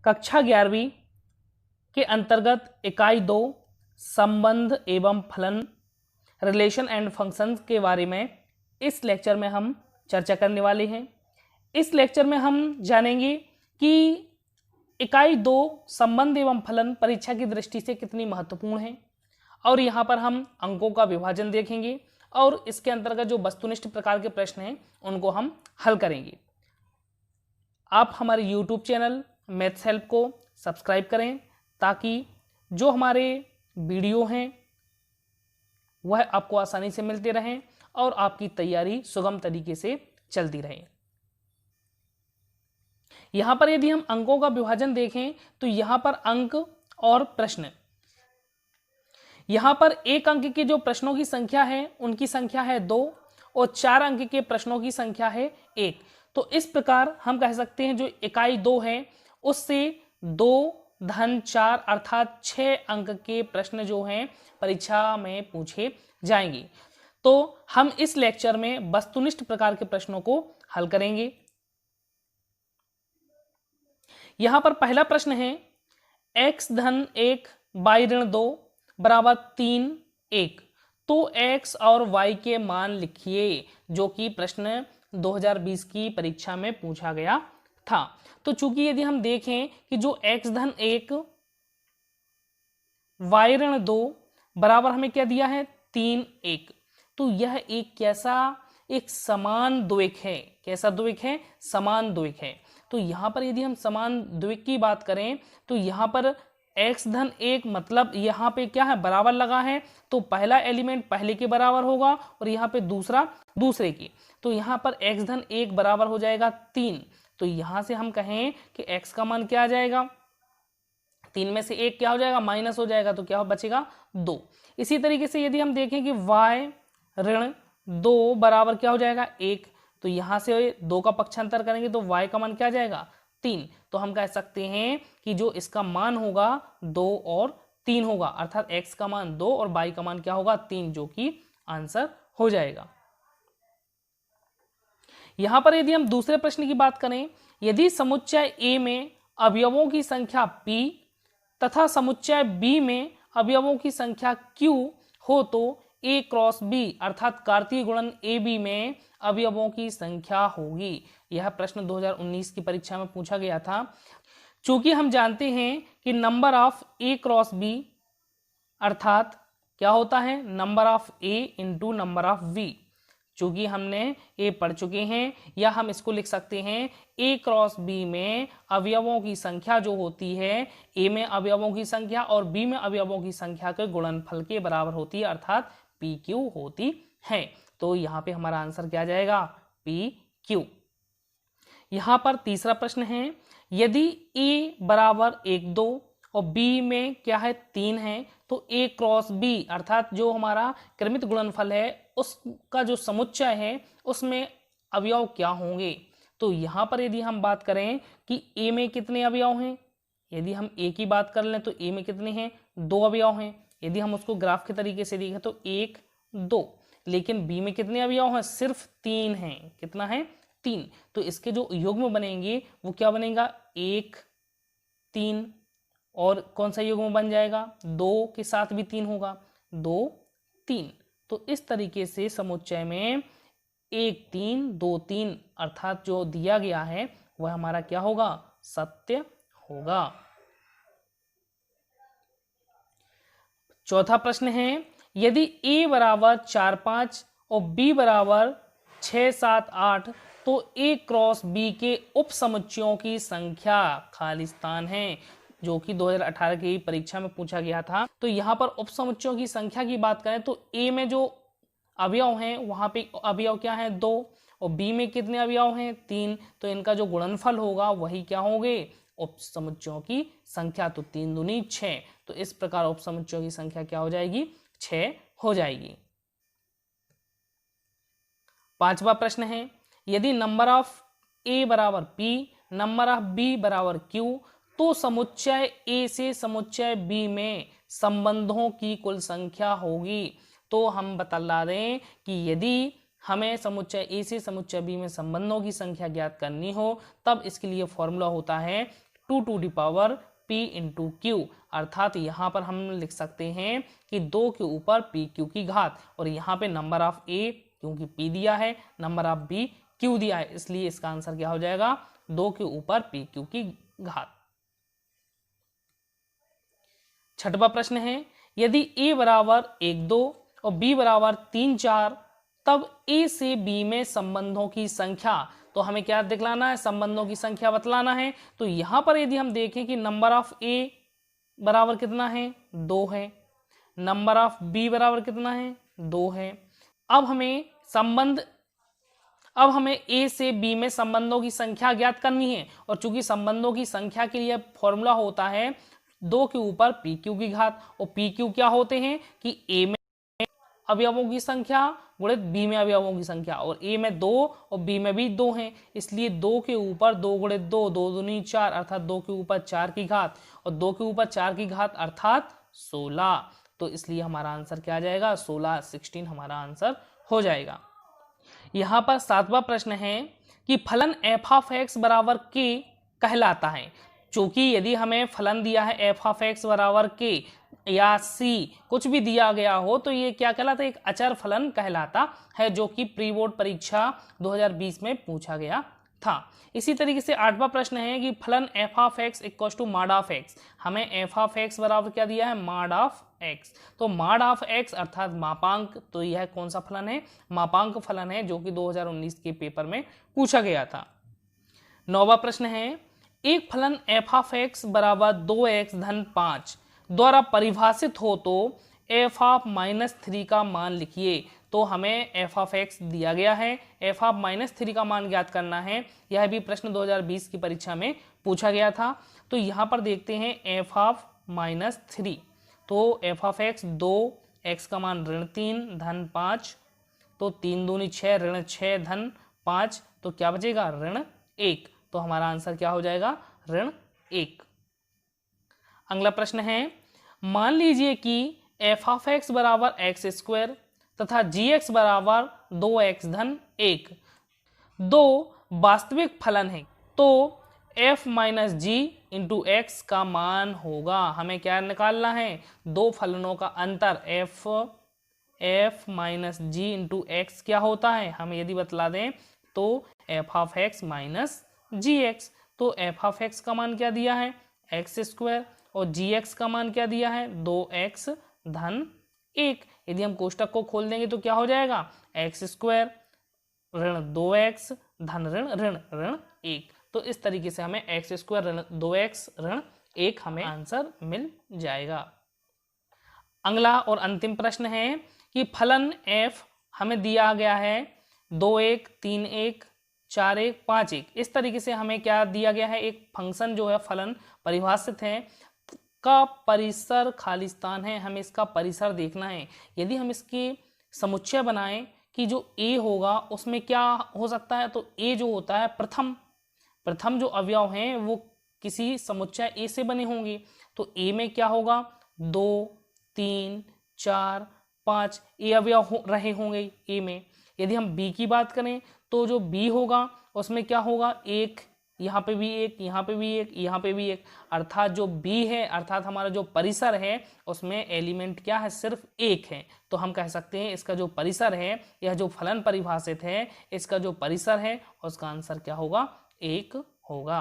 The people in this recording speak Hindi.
कक्षा 11वीं के अंतर्गत इकाई 2 संबंध एवं फलन रिलेशन एंड फंक्शंस के बारे में इस लेक्चर में हम चर्चा करने वाले हैं। इस लेक्चर में हम जानेंगे कि इकाई 2 संबंध एवं फलन परीक्षा की दृष्टि से कितनी महत्वपूर्ण है, और यहाँ पर हम अंकों का विभाजन देखेंगे और इसके अंतर्गत जो वस्तुनिष्ठ प्रकार के प्रश्न हैं उनको हम हल करेंगे। आप हमारे YouTube चैनल मैथ्स हेल्प को सब्सक्राइब करें ताकि जो हमारे वीडियो हैं वह आपको आसानी से मिलते रहें और आपकी तैयारी सुगम तरीके से चलती रहे। यहाँ पर यदि हम अंकों का विभाजन देखें तो यहाँ पर अंक और प्रश्न, यहाँ पर एक अंक के जो प्रश्नों की संख्या है उनकी संख्या है 2 और 4 अंक के प्रश्नों की संख्या है 1। तो इस प्रकार हम कह सकते हैं जो इकाई 2 है उससे 2 धन 4 अर्थात 6 अंक के प्रश्न जो हैं परीक्षा में पूछे जाएंगे। तो हम इस लेक्चर में वस्तुनिष्ठ प्रकार के प्रश्नों को हल करेंगे। यहां पर पहला प्रश्न है x धन 1 y ऋण 2 बराबर 3 1। तो x और y के मान लिखिए, जो कि प्रश्न 2020 की परीक्षा में पूछा गया था। तो चूंकि यदि हम देखें कि जो x धन 1 y ऋण 2 बराबर हमें क्या दिया है 3 1, तो यह एक कैसा एक समान द्विक है। कैसा द्विक है? समान द्विक है। तो यहाँ पर यदि हम समान द्विक की बात करें तो यहाँ पर x धन 1 मतलब यहाँ पे क्या है बराबर लगा है, तो पहला एलिमेंट पहले के बराबर होगा और यहाँ पे दूसरा दूसरे की। तो यहाँ पर x धन 1 बराबर हो जाएगा 3। तो यहाँ से हम कहें कि x का मान क्या आ जाएगा, 3 में से 1 क्या हो जाएगा माइनस हो जाएगा, तो क्या बचेगा 2। इसी तरीके से यदि हम देखें कि y ऋण 2 बराबर क्या हो जाएगा 1, तो यहाँ से 2 का पक्षांतर करेंगे तो y का मान क्या आ जाएगा 3। तो हम कह सकते हैं कि जो इसका मान होगा 2 और 3 होगा, अर्थात x का मान 2 और y का मान क्या होगा 3, जो कि आंसर हो जाएगा। यहां पर यदि हम दूसरे प्रश्न की बात करें, यदि समुच्चय A में अवयवों की संख्या P तथा समुच्चय B में अवयवों की संख्या Q हो तो A क्रॉस B अर्थात कार्तीय गुणन AB में अवयवों की संख्या होगी। यह प्रश्न 2019 की परीक्षा में पूछा गया था। चूंकि हम जानते हैं कि number of A cross B अर्थात क्या होता है number of A into number of V। चूंकि हमने A पढ़ चुके हैं, या हम इसको लिख सकते हैं A क्रॉस B में अवयवों की संख्या जो होती है A में अवयवों की संख्या और B में अवयवों की संख्या के गुणनफल के बराबर होती है, अर्थात PQ होती है। तो यहाँ पे हमारा आंसर क्या आ जाएगा PQ। यहाँ पर तीसरा प्रश्न है, यदि A बराबर 1 2 और B में क्या है 3 है, तो A क्रॉस B अर्थात जो हमारा क्रमित गुणनफल है उसका जो समुच्चय है उसमें अवयव क्या होंगे। तो यहाँ पर यदि हम बात करें कि A में कितने अवयव हैं, यदि हम A की बात कर लें तो A में कितने हैं 2 अवयव हैं। यदि हम उसको ग्राफ के तरीके से देखें तो 1 2, लेकिन B में कितने अवयव हैं सिर्फ 3 हैं। कितना है 3। तो इसके जो युग्म बनेंगे वो क्या बनेगा 1 3, और कौन सा युग्म बन जाएगा 2 के साथ भी 3 होगा 2 3। तो इस तरीके से समुच्चय में 1 3 2 3 अर्थात जो दिया गया है वह हमारा क्या होगा सत्य होगा। चौथा प्रश्न है, यदि A बराबर 4 5 और B बराबर 6 7 8 तो A क्रॉस B के उप समुच्चयों की संख्या खाली स्थान है, जो कि 2018 की परीक्षा में पूछा गया था। तो यहाँ पर उप समुच्चयों की संख्या की बात करें तो A में जो अवयव हैं वहां पे अवयव क्या है 2 और B में कितने अवयव हैं 3, तो इनका जो गुणनफल होगा वही क्या होंगे उप समुच्चयों की संख्या। तो 3 दूनी 6, तो इस प्रकार उप समुच्चयों की संख्या क्या हो जाएगी 6 हो जाएगी। पांचवा प्रश्न है, यदि नंबर ऑफ A बराबर P नंबर ऑफ B बराबर Q तो समुच्चय A से समुच्चय B में संबंधों की कुल संख्या होगी। तो हम बता दें कि यदि हमें समुच्चय A से समुच्चय B में संबंधों की संख्या ज्ञात करनी हो तब इसके लिए फॉर्मूला होता है 2p इंटू क्यू, अर्थात यहाँ पर हम लिख सकते हैं कि 2 के ऊपर पी क्यू की घात, और यहाँ पे नंबर ऑफ ए क्योंकि पी दिया है, नंबर ऑफ बी क्यू दिया है, इसलिए इसका आंसर क्या हो जाएगा 2 के ऊपर पी क्यू की घात। छठवां प्रश्न है, यदि a बराबर 1 2 और b बराबर 3 4 तब a से b में संबंधों की संख्या, तो हमें क्या दिखलाना है, संबंधों की संख्या बतलाना है। तो यहां पर यदि हम देखें कि नंबर ऑफ a बराबर कितना है 2 है, नंबर ऑफ b बराबर कितना है 2 है। अब हमें a से b में संबंधों की संख्या ज्ञात करनी है, और चूंकि संबंधों की संख्या के लिए फॉर्मूला होता है 2 के ऊपर पी क्यू की घात, और पी क्यू क्या होते हैं कि a में अवयवों की संख्या गुणित b में अवयवों की संख्या, और a में 2 और b में भी 2 हैं, इसलिए 2 के ऊपर 2 गुणित 2, 2 दूनी 4 अर्थात 2 के ऊपर 4 की घात, और 2 के ऊपर 4 की घात अर्थात 16। तो इसलिए हमारा आंसर क्या आ जाएगा 16 हमारा आंसर हो जाएगा। यहाँ पर 7वां प्रश्न है कि फलन एफ ऑफ एक्स बराबर के कहलाता है। चूंकि यदि हमें फलन दिया है एफ ऑफ एक्स बराबर के या सी कुछ भी दिया गया हो, तो ये क्या कहलाता है, एक अचर फलन कहलाता है, जो कि प्री बोर्ड परीक्षा 2020 में पूछा गया था। इसी तरीके से 8वां प्रश्न है कि फलन f of x equal to mod of x, हमें एफ ऑफ एक्स बराबर क्या दिया है माड ऑफ एक्स, तो माड ऑफ एक्स अर्थात मापांक, तो यह कौन सा फलन है, मापांक फलन है, जो कि 2019 के पेपर में पूछा गया था। 9वां प्रश्न है, एक फलन एफ ऑफ एक्स बराबर 2x धन 5 द्वारा परिभाषित हो तो एफ ऑफ -3 का मान लिखिए। तो हमें एफ ऑफ एक्स दिया गया है, एफ ऑफ -3 का मान ज्ञात करना है, यह भी प्रश्न 2020 की परीक्षा में पूछा गया था। तो यहाँ पर देखते हैं एफ ऑफ -3, तो एफ ऑफ एक्स 2, एक्स का मान -3 धन 5, तो 3 दूनी 6 -6 धन 5, तो क्या बचेगा -1, तो हमारा आंसर क्या हो जाएगा -1। अगला प्रश्न है, मान लीजिए कि एफ ऑफ एक्स बराबर एक्स स्क्वायर तथा जी एक्स बराबर 2x धन 1 दो वास्तविक फलन है, तो f minus g into x का मान होगा। हमें क्या निकालना है, दो फलनों का अंतर f minus g into x क्या होता है, हम यदि बतला दें तो f of x minus g x, तो f ऑफ एक्स का मान क्या दिया है एक्स स्क्वायर, और जी एक्स का मान क्या दिया है 2x धन 1। यदि हम कोष्टक को खोल देंगे तो क्या हो जाएगा एक्स स्क्वायर ऋण 2x धन ऋण 1। तो इस तरीके से हमें एक्स स्क्वायर ऋण 2x ऋण 1 हमें आंसर मिल जाएगा। अगला और अंतिम प्रश्न है कि फलन f हमें दिया गया है 2-1 3-1 4-1 5-1, इस तरीके से हमें क्या दिया गया है, एक फंक्शन जो है फलन परिभाषित है का परिसर खालिस्तान है, हमें इसका परिसर देखना है। यदि हम इसकी समुच्चय बनाएं कि जो a होगा उसमें क्या हो सकता है, तो a जो होता है प्रथम जो अवयव हैं वो किसी समुच्चय a से बने होंगे, तो a में क्या होगा 2 3 4 5 a अवयव रहे होंगे a में। यदि हम b की बात करें तो जो b होगा उसमें क्या होगा 1, यहाँ पे भी 1, यहाँ पे भी 1, यहाँ पे भी 1, अर्थात जो b है अर्थात हमारा जो परिसर है उसमें एलिमेंट क्या है सिर्फ 1 है। तो हम कह सकते हैं इसका जो परिसर है, यह जो फलन परिभाषित है इसका जो परिसर है उसका आंसर क्या होगा 1 होगा।